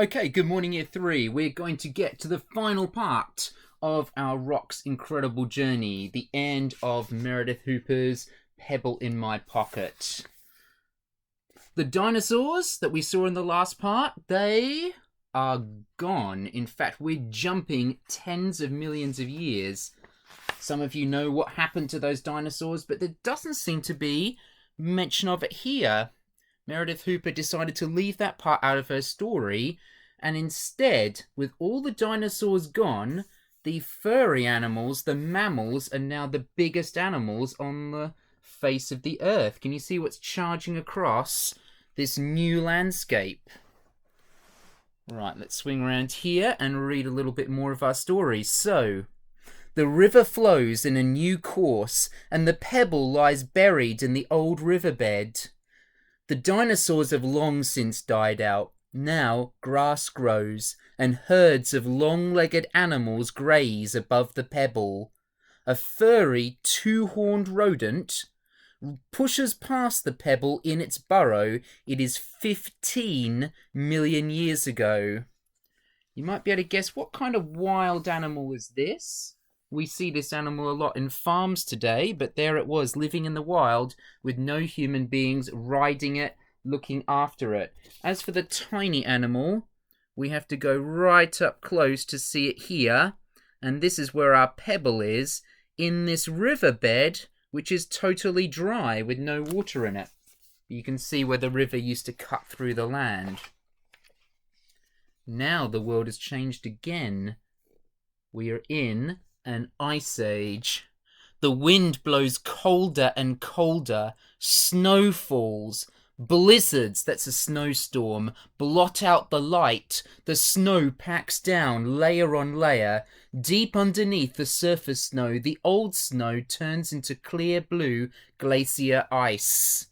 Okay, good morning, year three. We're going to get to the final part of our Rock's incredible journey, the end of Meredith Hooper's Pebble in My Pocket. The dinosaurs that we saw in the last part, they are gone. In fact, we're jumping tens of millions of years. Some of you know what happened to those dinosaurs, but there doesn't seem to be mention of it here. Meredith Hooper decided to leave that part out of her story, and instead, with all the dinosaurs gone, the furry animals, the mammals, are now the biggest animals on the face of the earth. Can you see what's charging across this new landscape? Right, let's swing around here and read a little bit more of our story. So, the river flows in a new course, and the pebble lies buried in the old riverbed. The dinosaurs have long since died out. Now grass grows, and herds of long-legged animals graze above the pebble. A furry, two-horned rodent pushes past the pebble in its burrow. It is 15 million years ago. You might be able to guess, what kind of wild animal is this? We see this animal a lot in farms today, but there it was, living in the wild with no human beings riding it, looking after it. As for the tiny animal, we have to go right up close to see it here. And this is where our pebble is, in this riverbed, which is totally dry with no water in it. You can see where the river used to cut through the land. Now the world has changed again. We are in an ice age. The wind blows colder and colder. Snow falls. Blizzards, that's a snowstorm, blot out the light. The snow packs down layer on layer. Deep underneath the surface snow, the old snow turns into clear blue glacier ice.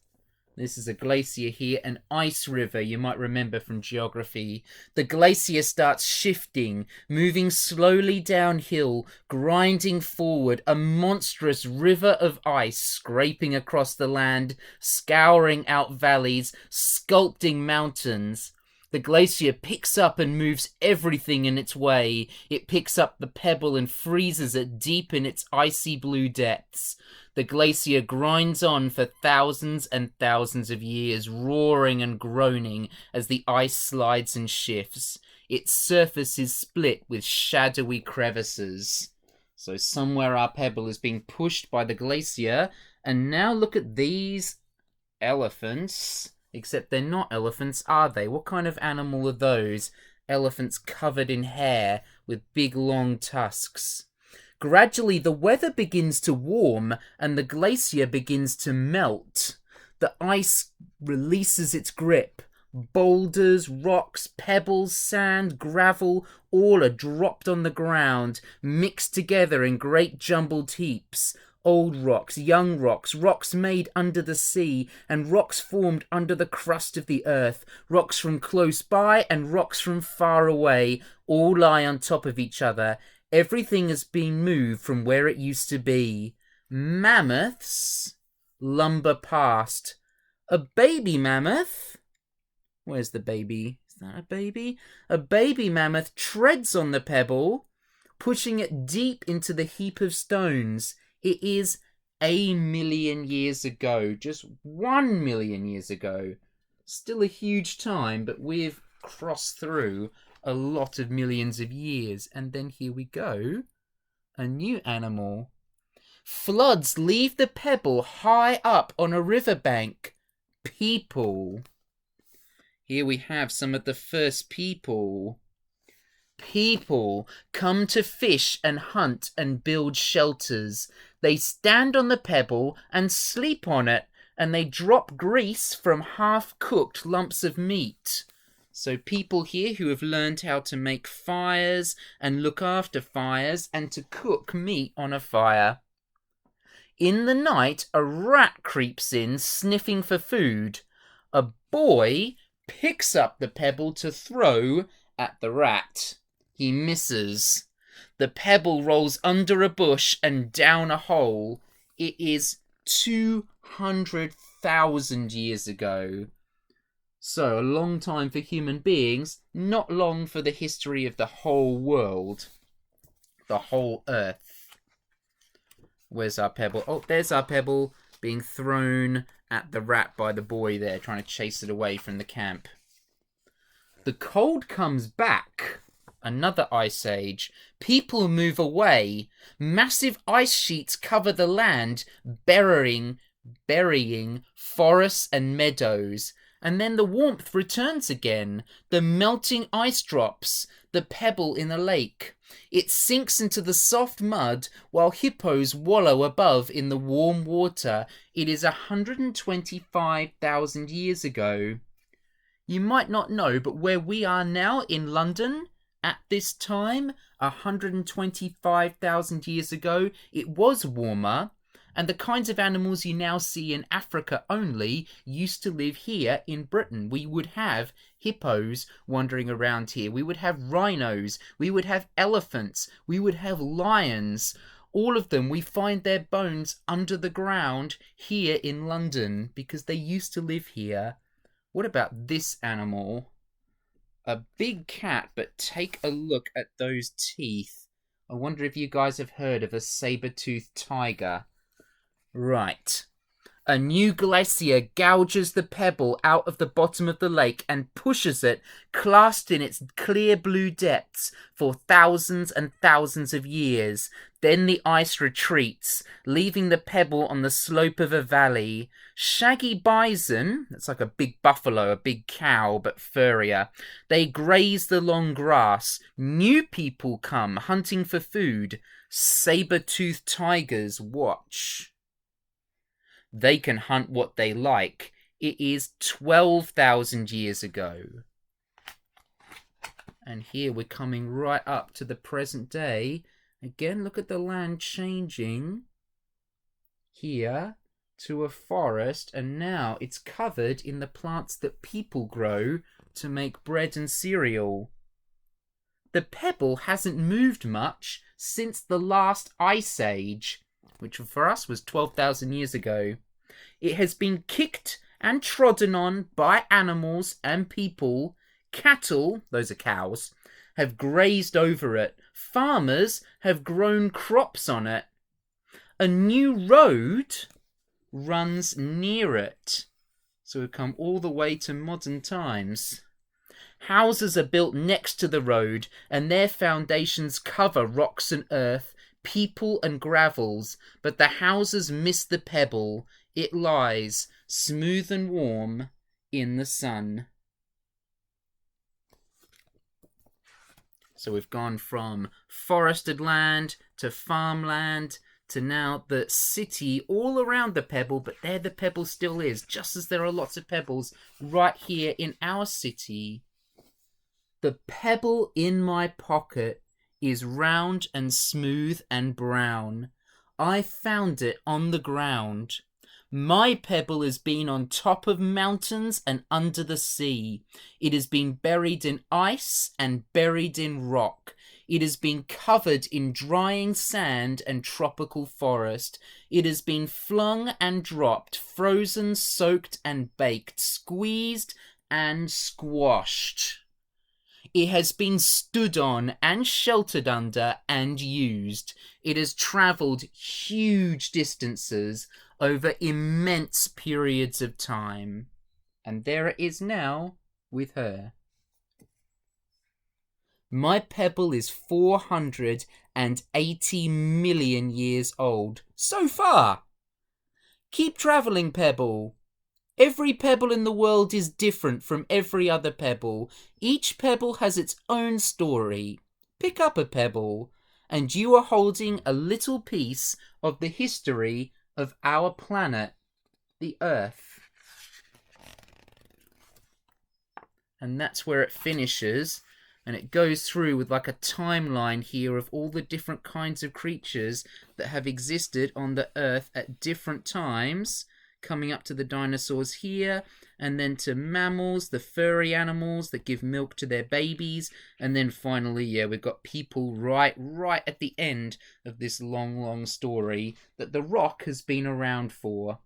This is a glacier here, an ice river you might remember from geography. The glacier starts shifting, moving slowly downhill, grinding forward, a monstrous river of ice scraping across the land, scouring out valleys, sculpting mountains. The glacier picks up and moves everything in its way. It picks up the pebble and freezes it deep in its icy blue depths. The glacier grinds on for thousands and thousands of years, roaring and groaning as the ice slides and shifts. Its surface is split with shadowy crevices. So somewhere our pebble is being pushed by the glacier, and now look at these elephants. Except they're not elephants, are they? What kind of animal are those? Elephants covered in hair with big long tusks. Gradually, the weather begins to warm and the glacier begins to melt. The ice releases its grip. Boulders, rocks, pebbles, sand, gravel, all are dropped on the ground, mixed together in great jumbled heaps. Old rocks, young rocks, rocks made under the sea, and rocks formed under the crust of the earth, rocks from close by and rocks from far away, all lie on top of each other. Everything has been moved from where it used to be. Mammoths lumber past. A baby mammoth? Where's the baby? Is that a baby? A baby mammoth treads on the pebble, pushing it deep into the heap of stones. It is 1,000,000 years ago, just 1,000,000 years ago. Still a huge time, but we've crossed through a lot of millions of years. And then here we go, a new animal. Floods leave the pebble high up on a riverbank. People. Here we have some of the first people. People come to fish and hunt and build shelters. They stand on the pebble and sleep on it, and they drop grease from half-cooked lumps of meat. So people here who have learned how to make fires and look after fires and to cook meat on a fire. In the night, a rat creeps in, sniffing for food. A boy picks up the pebble to throw at the rat. He misses. The pebble rolls under a bush and down a hole. It is 200,000 years ago. So, a long time for human beings, not long for the history of the whole world. The whole Earth. Where's our Pebble? Oh, there's our Pebble being thrown at the rat by the boy there, trying to chase it away from the camp. The cold comes back. Another ice age. People move away. Massive ice sheets cover the land, burying forests and meadows. And then the warmth returns again. The melting ice drops. The pebble in the lake. It sinks into the soft mud while hippos wallow above in the warm water. It is 125,000 years ago. You might not know, but where we are now in London, at this time, 125,000 years ago, it was warmer, and the kinds of animals you now see in Africa only used to live here in Britain. We would have hippos wandering around here. We would have rhinos. We would have elephants. We would have lions. All of them, we find their bones under the ground here in London because they used to live here. What about this animal? A big cat, but take a look at those teeth. I wonder if you guys have heard of a saber-toothed tiger. Right. A new glacier gouges the pebble out of the bottom of the lake and pushes it, clasped in its clear blue depths, for thousands and thousands of years. Then the ice retreats, leaving the pebble on the slope of a valley. Shaggy bison, that's like a big buffalo, a big cow, but furrier. They graze the long grass. New people come hunting for food. Saber-toothed tigers watch. They can hunt what they like. It is 12,000 years ago. And here we're coming right up to the present day. Again, look at the land changing here to a forest, and now it's covered in the plants that people grow to make bread and cereal. The pebble hasn't moved much since the last ice age, which for us was 12,000 years ago. It has been kicked and trodden on by animals and people. Cattle, those are cows, have grazed over it. Farmers have grown crops on it. A new road runs near it. So we've come all the way to modern times. Houses are built next to the road, and their foundations cover rocks and earth, people and gravels, but the houses miss the pebble. It lies, smooth and warm, in the sun. So we've gone from forested land to farmland to now the city all around the pebble, but there the pebble still is, just as there are lots of pebbles right here in our city. The pebble in my pocket is round and smooth and brown. I found it on the ground. My pebble has been on top of mountains and under the sea. It has been buried in ice and buried in rock. It has been covered in drying sand and tropical forest. It has been flung and dropped, frozen, soaked and baked, squeezed and squashed. It has been stood on and sheltered under and used. It has travelled huge distances over immense periods of time. And there it is now with her. My pebble is 480 million years old. So far! Keep travelling, pebble. Every pebble in the world is different from every other pebble. Each pebble has its own story. Pick up a pebble, and you are holding a little piece of the history of our planet, the Earth. And that's where it finishes. And it goes through with like a timeline here of all the different kinds of creatures that have existed on the Earth at different times, coming up to the dinosaurs here, and then to mammals, the furry animals that give milk to their babies, and then finally, yeah, we've got people right at the end of this long story that the rock has been around for.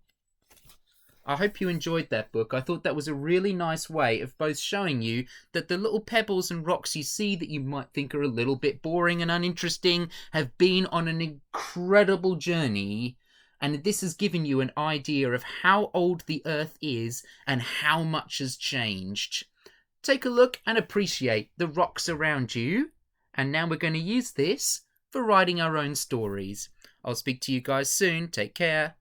I hope you enjoyed that book. I thought that was a really nice way of both showing you that the little pebbles and rocks you see that you might think are a little bit boring and uninteresting have been on an incredible journey, and this has given you an idea of how old the Earth is and how much has changed. Take a look and appreciate the rocks around you, and now we're going to use this for writing our own stories. I'll speak to you guys soon. Take care.